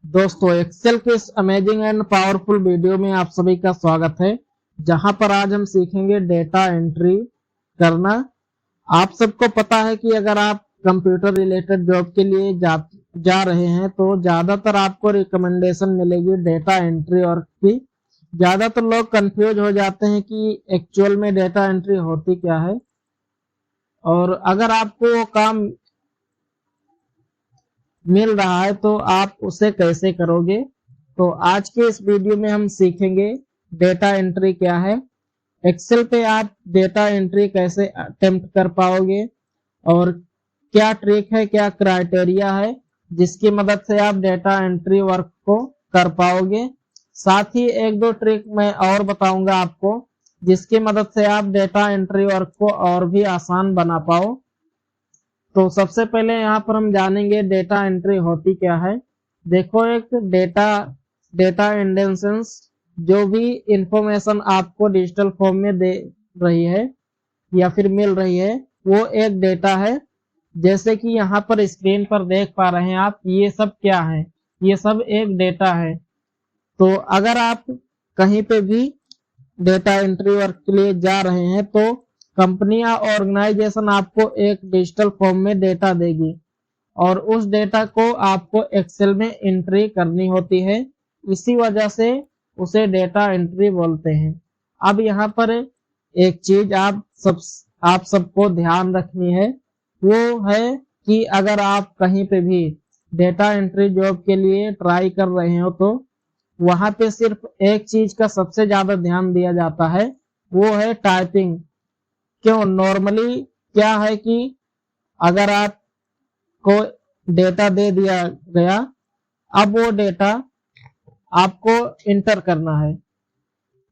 दोस्तों, एक्सेल के इस अमेजिंग एंड पावरफुल वीडियो में आप सभी का स्वागत है, जहां पर आज हम सीखेंगे डेटा एंट्री करना। आप सबको पता है कि अगर आप कंप्यूटर रिलेटेड जॉब के लिए जा रहे हैं तो ज्यादातर आपको रिकमेंडेशन मिलेगी डेटा एंट्री वर्क की। ज्यादातर लोग कंफ्यूज हो जाते हैं कि एक्चुअल में डेटा एंट्री होती क्या है, और अगर आपको वो काम मिल रहा है तो आप उसे कैसे करोगे। तो आज के इस वीडियो में हम सीखेंगे डेटा एंट्री क्या है, एक्सेल पे आप डेटा एंट्री कैसे अटेम्प्ट कर पाओगे, और क्या ट्रिक है, क्या क्राइटेरिया है जिसकी मदद से आप डेटा एंट्री वर्क को कर पाओगे। साथ ही एक दो ट्रिक मैं और बताऊंगा आपको, जिसकी मदद से आप डेटा एंट्री वर्क को और भी आसान बना पाओ। तो सबसे पहले यहाँ पर हम जानेंगे डेटा एंट्री होती क्या है। देखो, एक डेटा इंडेंसेंस जो भी इंफॉर्मेशन आपको डिजिटल फॉर्म में दे रही है या फिर मिल रही है, वो एक डेटा है। जैसे कि यहाँ पर स्क्रीन पर देख पा रहे हैं आप, ये सब क्या है, ये सब एक डेटा है। तो अगर आप कहीं पे भी डेटा एंट्री वर्क के लिए जा रहे हैं तो कंपनी या ऑर्गेनाइजेशन आपको एक डिजिटल फॉर्म में डेटा देगी, और उस डेटा को आपको एक्सेल में एंट्री करनी होती है। इसी वजह से उसे डेटा एंट्री बोलते हैं। अब यहाँ पर एक चीज आप सबको ध्यान रखनी है, वो है कि अगर आप कहीं पे भी डेटा एंट्री जॉब के लिए ट्राई कर रहे हो तो वहां पे सिर्फ एक चीज का सबसे ज्यादा ध्यान दिया जाता है, वो है टाइपिंग। क्यों? नॉर्मली क्या है कि अगर आपको डेटा दे दिया गया, अब वो डेटा आपको इंटर करना है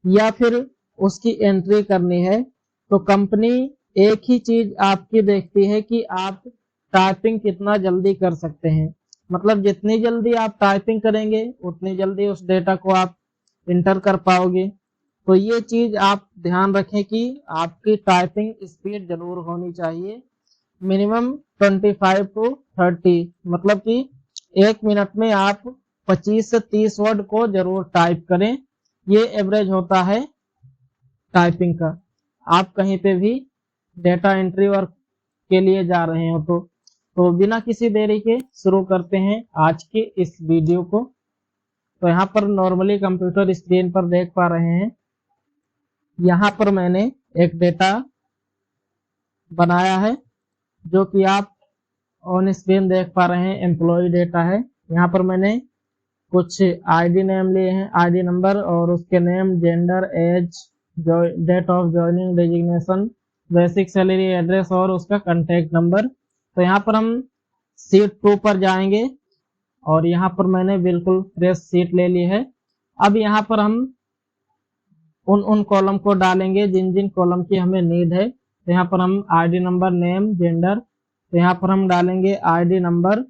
या फिर उसकी एंट्री करनी है, तो कंपनी एक ही चीज आपकी देखती है कि आप टाइपिंग कितना जल्दी कर सकते हैं। मतलब जितनी जल्दी आप टाइपिंग करेंगे उतनी जल्दी उस डेटा को आप इंटर कर पाओगे। तो ये चीज आप ध्यान रखें कि आपकी टाइपिंग स्पीड जरूर होनी चाहिए, मिनिमम 25 to 30। मतलब कि एक मिनट में आप 25 से 30 वर्ड को जरूर टाइप करें। ये एवरेज होता है टाइपिंग का। आप कहीं पे भी डेटा एंट्री वर्क के लिए जा रहे हो तो बिना किसी देरी के शुरू करते हैं आज के इस वीडियो को। तो यहाँ पर नॉर्मली कंप्यूटर स्क्रीन पर देख पा रहे हैं, यहाँ पर मैंने एक डेटा बनाया है जो कि आप ऑन स्क्रीन देख पा रहे हैं, एम्प्लॉय डेटा है। यहाँ पर मैंने कुछ आईडी नेम लिए हैं, आईडी नंबर और उसके name, gender, age, date of joining, designation, basic salary, address और उसका कांटेक्ट नंबर। तो यहाँ पर हम शीट 2 पर जाएंगे और यहाँ पर मैंने बिल्कुल फ्रेश शीट ले ली है। अब यहाँ पर हम उन कॉलम को डालेंगे जिन जिन कॉलम की हमें नीड है। तो यहाँ पर हम आईडी नंबर, नेम, जेंडर, तो यहाँ पर हम डालेंगे आईडी नंबर।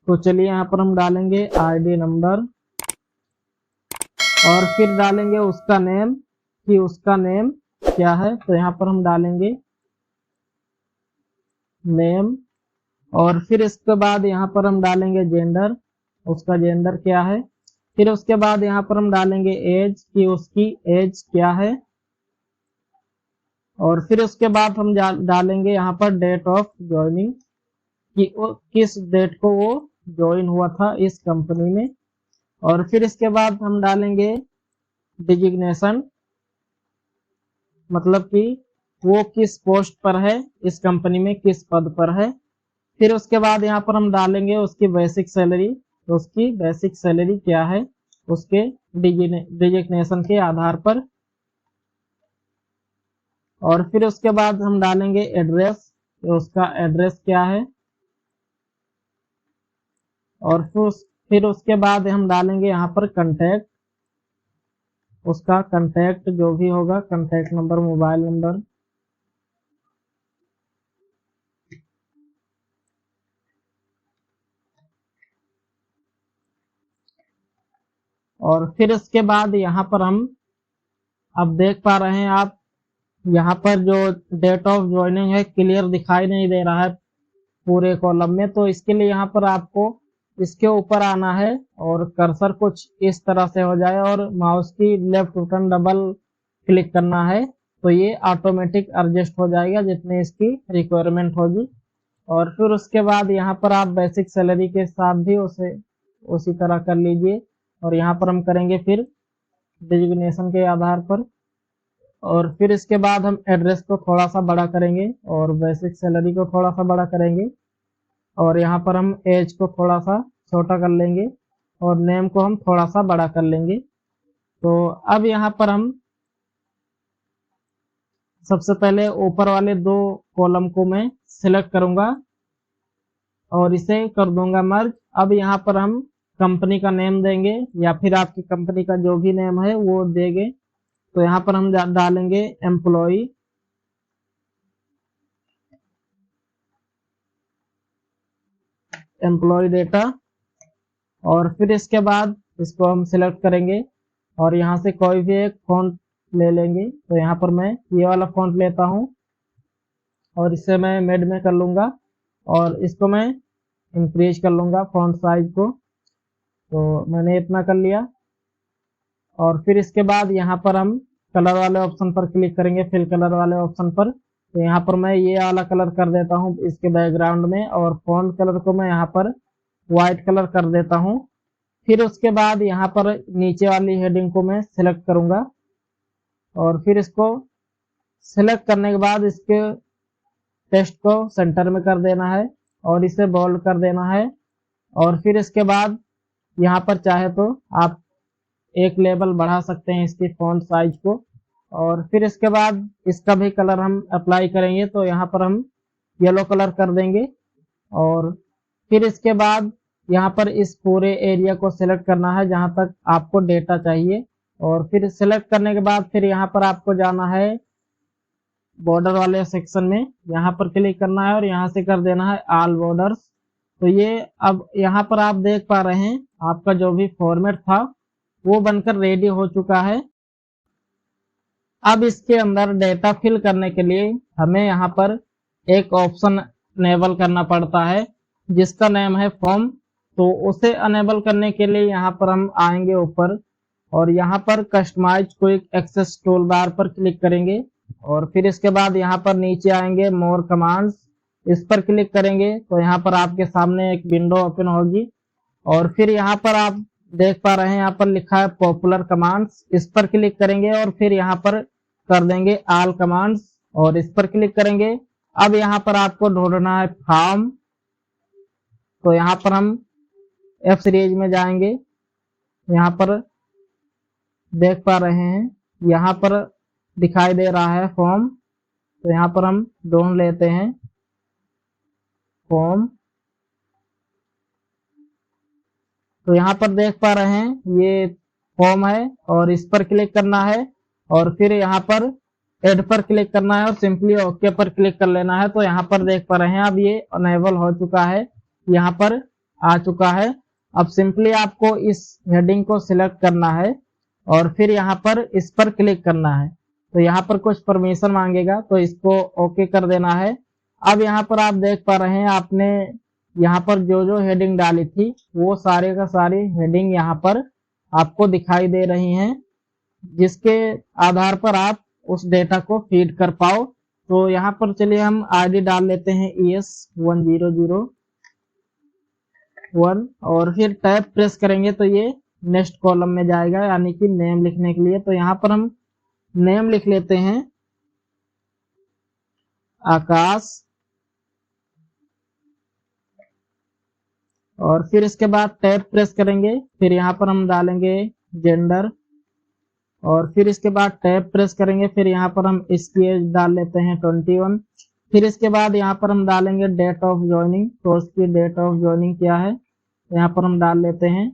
तो चलिए यहाँ पर हम डालेंगे आईडी नंबर और फिर डालेंगे उसका नेम कि उसका नेम क्या है। तो यहाँ पर हम डालेंगे नेम, और फिर इसके बाद यहाँ पर हम डालेंगे जेंडर, उसका जेंडर क्या है। फिर उसके बाद यहाँ पर हम डालेंगे एज कि उसकी एज क्या है, और फिर उसके बाद हम डालेंगे यहाँ पर डेट ऑफ ज्वाइनिंग कि किस डेट को वो ज्वाइन हुआ था इस कंपनी में। और फिर इसके बाद हम डालेंगे डिजिग्नेशन, मतलब कि वो किस पोस्ट पर है इस कंपनी में, किस पद पर है। फिर उसके बाद यहाँ पर हम डालेंगे उसकी बेसिक सैलरी, तो उसकी बेसिक सैलरी क्या है उसके डिजिग्नेशन के आधार पर। और फिर उसके बाद हम डालेंगे एड्रेस, तो उसका एड्रेस क्या है। और फिर उसके बाद हम डालेंगे यहाँ पर कांटेक्ट, उसका कांटेक्ट जो भी होगा, कांटेक्ट नंबर, मोबाइल नंबर। और फिर उसके बाद यहाँ पर हम अब देख पा रहे हैं आप, यहाँ पर जो डेट ऑफ ज्वाइनिंग है क्लियर दिखाई नहीं दे रहा है पूरे कॉलम में। तो इसके लिए यहाँ पर आपको इसके ऊपर आना है और कर्सर कुछ इस तरह से हो जाए और माउस की लेफ्ट बटन डबल क्लिक करना है, तो ये ऑटोमेटिक एडजस्ट हो जाएगा जितनी इसकी रिक्वायरमेंट होगी। और फिर उसके बाद यहाँ पर आप बेसिक सैलरी के साथ भी उसे उसी तरह कर लीजिए। और यहाँ पर हम करेंगे फिर डिजिग्नेशन के आधार पर, और फिर इसके बाद हम एड्रेस को थोड़ा सा बड़ा करेंगे और बेसिक सैलरी को थोड़ा सा बड़ा करेंगे, और यहाँ पर हम एज को थोड़ा सा छोटा कर लेंगे और नेम को हम थोड़ा सा बड़ा कर लेंगे। तो अब यहाँ पर हम सबसे पहले ऊपर वाले 2 कॉलम को मैं सिलेक्ट करूंगा और इसे कर दूंगा मर्ज। अब यहाँ पर हम कंपनी का नेम देंगे या फिर आपकी कंपनी का जो भी नेम है वो देंगे। तो यहाँ पर हम डालेंगे एम्प्लॉय डेटा, और फिर इसके बाद इसको हम सिलेक्ट करेंगे और यहाँ से कोई भी एक फॉन्ट ले लेंगे। तो यहाँ पर मैं ये वाला फॉन्ट लेता हूँ और इसे मैं मेड में कर लूंगा और इसको मैं इंक्रीज कर लूंगा फॉन्ट साइज को। तो मैंने इतना कर लिया और फिर इसके बाद यहाँ पर हम कलर वाले ऑप्शन पर क्लिक करेंगे, फिल कलर वाले ऑप्शन पर। तो यहाँ पर मैं ये वाला कलर कर देता हूँ इसके बैकग्राउंड में और फॉन्ट कलर को मैं यहाँ पर व्हाइट कलर कर देता हूँ। फिर उसके बाद यहाँ पर नीचे वाली हेडिंग को मैं सिलेक्ट करूंगा और फिर इसको सिलेक्ट करने के बाद इसके टेक्स्ट को सेंटर में कर देना है और इसे बोल्ड कर देना है। और फिर इसके बाद यहाँ पर चाहे तो आप एक लेवल बढ़ा सकते हैं इसकी फॉन्ट साइज को। और फिर इसके बाद इसका भी कलर हम अप्लाई करेंगे, तो यहाँ पर हम येलो कलर कर देंगे। और फिर इसके बाद यहाँ पर इस पूरे एरिया को सिलेक्ट करना है जहाँ तक आपको डेटा चाहिए। और फिर सिलेक्ट करने के बाद फिर यहाँ पर आपको जाना है बॉर्डर वाले सेक्शन में, यहाँ पर क्लिक करना है और यहाँ से कर देना है ऑल बॉर्डर्स। तो ये अब यहाँ पर आप देख पा रहे हैं आपका जो भी फॉर्मेट था वो बनकर रेडी हो चुका है। अब इसके अंदर डेटा फिल करने के लिए हमें यहाँ पर एक ऑप्शन अनेबल करना पड़ता है जिसका नेम है फॉर्म। तो उसे अनेबल करने के लिए यहाँ पर हम आएंगे ऊपर और यहाँ पर customize quick access tool bar पर क्लिक करेंगे और फिर इसके बाद यहाँ पर नीचे आएंगे मोर कमांड्स, इस पर क्लिक करेंगे तो यहाँ पर आपके सामने एक विंडो ओपन होगी। और फिर यहाँ पर आप देख पा रहे हैं यहाँ पर लिखा है पॉपुलर कमांड्स, इस पर क्लिक करेंगे और फिर यहाँ पर कर देंगे ऑल कमांड्स और इस पर क्लिक करेंगे। अब यहाँ पर आपको ढूंढना है फॉर्म, तो यहाँ पर हम F सीरीज में जाएंगे। यहाँ पर देख पा रहे हैं यहाँ पर दिखाई दे रहा है फॉर्म, तो यहाँ पर हम ढूंढ लेते हैं फॉर्म। तो यहाँ पर देख पा रहे हैं ये फॉर्म है और इस पर क्लिक करना है और फिर यहाँ पर ऐड पर क्लिक करना है और सिंपली ओके पर क्लिक कर लेना है। तो यहाँ पर देख पा रहे हैं अब ये अनेबल हो चुका है, यहाँ पर आ चुका है। अब सिंपली आपको इस हेडिंग को सिलेक्ट करना है और फिर यहाँ पर इस पर क्लिक करना है। तो यहाँ पर कुछ परमिशन मांगेगा तो इसको ओके कर देना है। अब यहाँ पर आप देख पा रहे हैं आपने यहाँ पर जो जो हेडिंग डाली थी वो सारे का सारी हेडिंग यहाँ पर आपको दिखाई दे रही हैं, जिसके आधार पर आप उस डेटा को फीड कर पाओ। तो यहाँ पर चलिए हम आईडी डाल लेते हैं ES1001 और फिर टैब प्रेस करेंगे तो ये नेक्स्ट कॉलम में जाएगा यानी कि नेम लिखने के लिए। तो यहाँ पर हम नेम लिख लेते हैं आकाश और फिर इसके बाद टैब प्रेस करेंगे, फिर यहाँ पर हम डालेंगे जेंडर और फिर इसके बाद टैब प्रेस करेंगे, फिर यहाँ पर हम इसकी एज डाल लेते हैं 21। फिर इसके बाद यहाँ पर हम डालेंगे डेट ऑफ ज्वाइनिंग, तो उसकी डेट ऑफ ज्वाइनिंग क्या है यहाँ पर हम डाल लेते हैं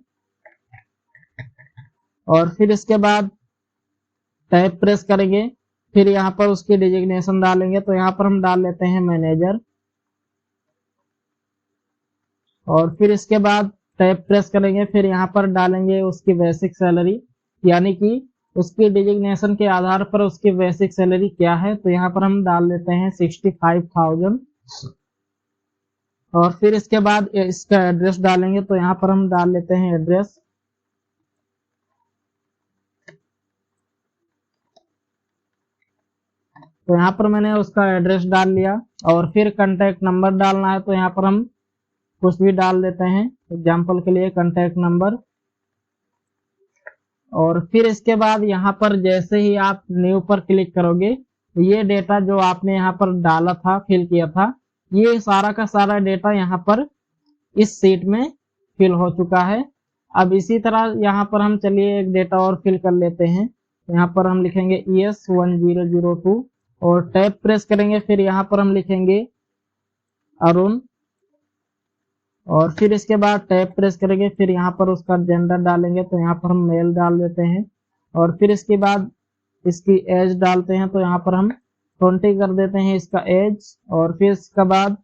और फिर इसके बाद टैब प्रेस करेंगे, फिर यहाँ पर उसकी डिजिग्नेशन डालेंगे। तो यहाँ पर हम डाल लेते हैं मैनेजर और फिर इसके बाद टैब प्रेस करेंगे, फिर यहाँ पर डालेंगे उसकी बेसिक सैलरी यानी कि उसकी डिजिग्नेशन के आधार पर उसकी बेसिक सैलरी क्या है। तो यहाँ पर हम डाल देते हैं 65,000 और फिर इसके बाद इसका एड्रेस डालेंगे, तो यहाँ पर हम डाल लेते हैं एड्रेस। तो यहाँ पर मैंने उसका एड्रेस डाल लिया। और फिर कांटेक्ट नंबर डालना है, तो यहाँ पर हम कुछ भी डाल देते हैं, एग्जाम्पल के लिए कांटेक्ट नंबर। और फिर इसके बाद यहाँ पर जैसे ही आप न्यू पर क्लिक करोगे, तो ये डेटा जो आपने यहाँ पर डाला था, फिल किया था, ये सारा का सारा डेटा यहाँ पर इस सीट में फिल हो चुका है। अब इसी तरह यहाँ पर हम चलिए एक डेटा और फिल कर लेते हैं। यहाँ पर हम लिखेंगे ES1002 और टैब प्रेस करेंगे। फिर यहाँ पर हम लिखेंगे अरुण, और फिर इसके बाद टैब प्रेस करेंगे। फिर यहाँ पर उसका जेंडर डालेंगे, तो यहाँ पर हम मेल डाल देते हैं। और फिर इसके बाद इसकी एज डालते हैं, तो यहाँ पर हम 20 कर देते हैं इसका एज। और फिर इसके बाद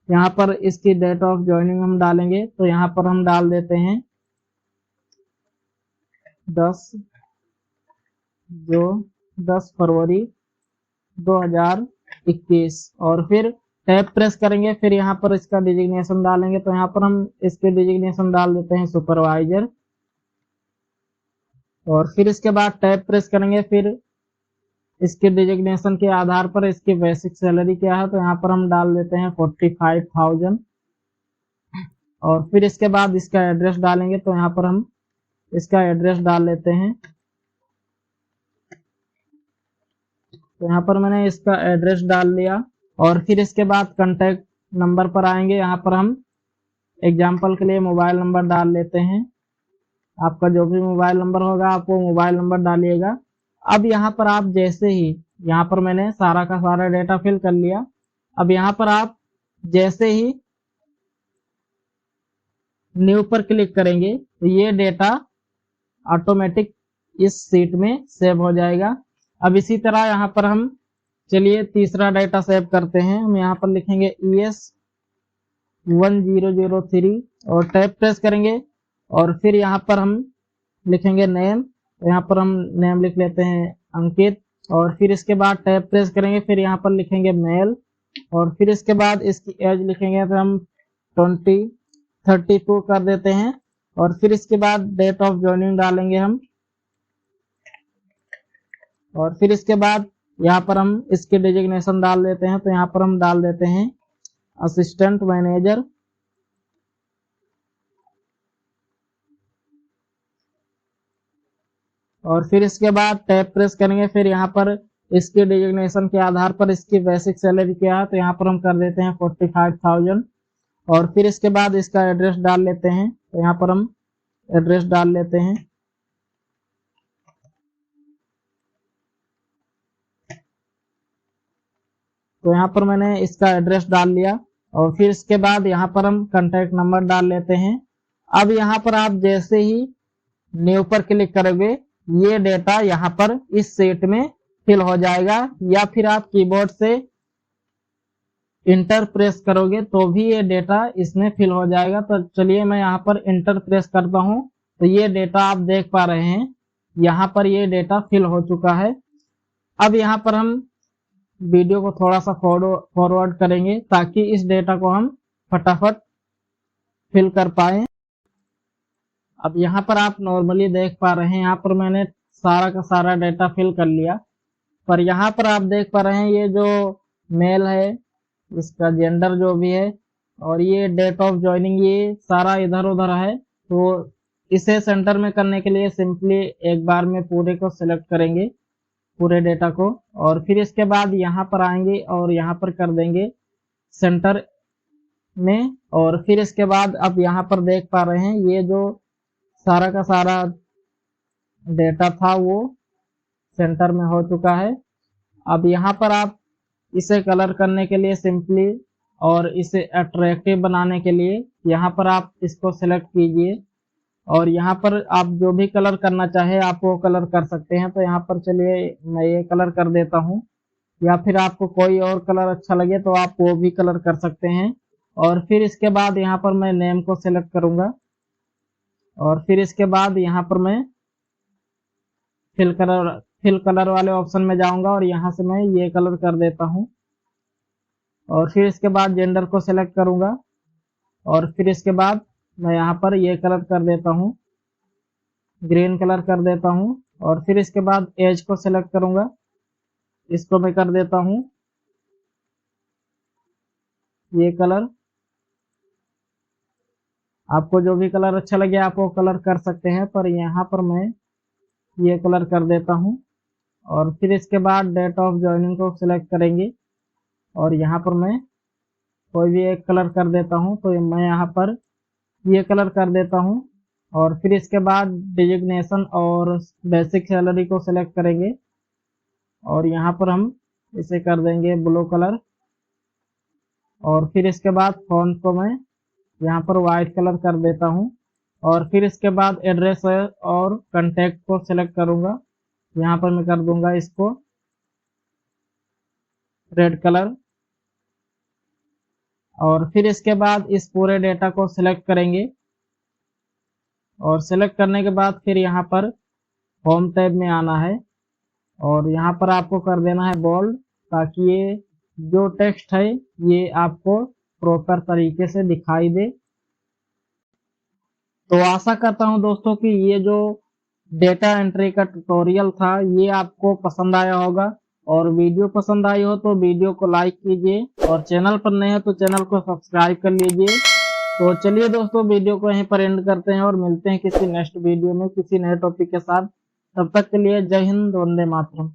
यहाँ पर इसकी डेट ऑफ ज्वाइनिंग हम डालेंगे, तो यहाँ पर हम डाल देते हैं 10 फरवरी 2021। और फिर टैब प्रेस करेंगे। फिर यहाँ पर इसका डिजिग्नेशन डालेंगे, तो यहाँ पर हम इसके डिजिग्नेशन डाल देते हैं सुपरवाइजर। और फिर इसके बाद टैब प्रेस करेंगे। फिर इसके डिजिग्नेशन के आधार पर इसकी बेसिक सैलरी क्या है, तो यहाँ पर हम डाल देते हैं 45,000। और फिर इसके बाद इसका एड्रेस डालेंगे, तो यहाँ पर हम इसका एड्रेस डाल लेते हैं। तो यहाँ पर मैंने इसका एड्रेस डाल लिया। और फिर इसके बाद कांटेक्ट नंबर पर आएंगे। यहाँ पर हम एग्जाम्पल के लिए मोबाइल नंबर डाल लेते हैं। आपका जो भी मोबाइल नंबर होगा आप वो मोबाइल नंबर डालिएगा। अब यहाँ पर आप जैसे ही, यहाँ पर मैंने सारा का सारा डेटा फिल कर लिया। अब यहाँ पर आप जैसे ही न्यू पर क्लिक करेंगे, तो ये डेटा ऑटोमेटिक इस सीट में सेव हो जाएगा। अब इसी तरह यहाँ पर हम चलिए तीसरा डेटा सेव करते हैं। हम यहाँ पर लिखेंगे ES1003 और टैब प्रेस करेंगे। और फिर यहाँ पर हम लिखेंगे नेम, तो यहाँ पर हम नेम लिख लेते हैं अंकित। और फिर इसके बाद टैब प्रेस करेंगे। फिर यहाँ पर लिखेंगे मेल। और फिर इसके बाद इसकी एज लिखेंगे, तो हम 32 कर देते हैं। और फिर इसके बाद डेट ऑफ ज्वाइनिंग डालेंगे हम। और फिर इसके बाद यहाँ पर हम इसके डिजिग्नेशन डाल देते हैं, तो यहाँ पर हम डाल देते हैं असिस्टेंट मैनेजर। और फिर इसके बाद टैब प्रेस करेंगे। फिर यहाँ पर इसके डिजिग्नेशन के आधार पर इसकी बेसिक सैलरी क्या है, तो यहाँ पर हम कर देते हैं 45,000। और फिर इसके बाद इसका एड्रेस डाल लेते हैं, तो यहाँ पर हम एड्रेस डाल लेते हैं। तो यहाँ पर मैंने इसका एड्रेस डाल लिया। और फिर इसके बाद यहाँ पर हम कांटेक्ट नंबर डाल लेते हैं। अब यहाँ पर आप जैसे ही न्यू पर क्लिक करोगे, ये डेटा यहाँ पर इस सीट में फिल हो जाएगा। या फिर आप कीबोर्ड से इंटर प्रेस करोगे तो भी ये डेटा इसमें फिल हो जाएगा। तो चलिए मैं यहाँ पर इंटर प्रेस करता हूँ, तो ये डेटा आप देख पा रहे हैं, यहाँ पर ये डेटा फिल हो चुका है। अब यहाँ पर हम वीडियो को थोड़ा सा फॉरवर्ड करेंगे ताकि इस डेटा को हम फटाफट फिल कर पाए। अब यहाँ पर आप नॉर्मली देख पा रहे हैं, यहाँ पर मैंने सारा का सारा डेटा फिल कर लिया। पर यहाँ पर आप देख पा रहे हैं ये जो मेल है, इसका जेंडर जो भी है, और ये डेट ऑफ ज्वाइनिंग, ये सारा इधर उधर है। तो इसे सेंटर में करने के लिए सिंपली एक बार में पूरे को सिलेक्ट करेंगे, पूरे डेटा को। और फिर इसके बाद यहाँ पर आएंगे और यहाँ पर कर देंगे सेंटर में। और फिर इसके बाद अब यहाँ पर देख पा रहे हैं ये जो सारा का सारा डेटा था वो सेंटर में हो चुका है। अब यहाँ पर आप इसे कलर करने के लिए सिंपली, और इसे अट्रैक्टिव बनाने के लिए यहाँ पर आप इसको सिलेक्ट कीजिए। और यहाँ पर आप जो भी कलर करना चाहे आप वो कलर कर सकते हैं। तो यहाँ पर चलिए मैं ये कलर कर देता हूँ, या फिर आपको कोई और कलर अच्छा लगे तो आप वो भी कलर कर सकते हैं। और फिर इसके बाद यहाँ पर मैं नेम को सिलेक्ट करूंगा। और फिर इसके बाद यहाँ पर मैं फिल कलर वाले ऑप्शन में जाऊंगा और यहाँ से मैं ये कलर कर देता हूँ। और फिर इसके बाद जेंडर को सिलेक्ट करूंगा। और फिर इसके बाद मैं यहाँ पर ये कलर कर देता हूँ, ग्रीन कलर कर देता हूँ। और फिर इसके बाद एज को सिलेक्ट करूंगा, इसको मैं कर देता हूँ ये कलर। आपको जो भी कलर अच्छा लगे आप वो कलर कर सकते हैं, पर यहाँ पर मैं ये कलर कर देता हूँ। और फिर इसके बाद डेट ऑफ ज्वाइनिंग को सिलेक्ट करेंगे और यहाँ पर मैं कोई भी एक कलर कर देता हूँ, तो मैं यहाँ पर ये कलर कर देता हूँ। और फिर इसके बाद डिजिग्नेशन और बेसिक सैलरी को सिलेक्ट करेंगे और यहाँ पर हम इसे कर देंगे ब्लू कलर। और फिर इसके बाद फॉन्ट को मैं यहाँ पर वाइट कलर कर देता हूँ। और फिर इसके बाद एड्रेस और कांटेक्ट को सिलेक्ट करूंगा, यहाँ पर मैं कर दूंगा इसको रेड कलर। और फिर इसके बाद इस पूरे डेटा को सिलेक्ट करेंगे और सिलेक्ट करने के बाद फिर यहाँ पर होम टैब में आना है और यहाँ पर आपको कर देना है बोल्ड, ताकि ये जो टेक्स्ट है ये आपको प्रॉपर तरीके से दिखाई दे। तो आशा करता हूँ दोस्तों कि ये जो डेटा एंट्री का ट्यूटोरियल था ये आपको पसंद आया होगा। और वीडियो पसंद आई हो तो वीडियो को लाइक कीजिए और चैनल पर नए हो तो चैनल को सब्सक्राइब कर लीजिए। तो चलिए दोस्तों वीडियो को यहीं पर एंड करते हैं और मिलते हैं किसी नेक्स्ट वीडियो में किसी नए टॉपिक के साथ। तब तक के लिए जय हिंद, वंदे मातरम।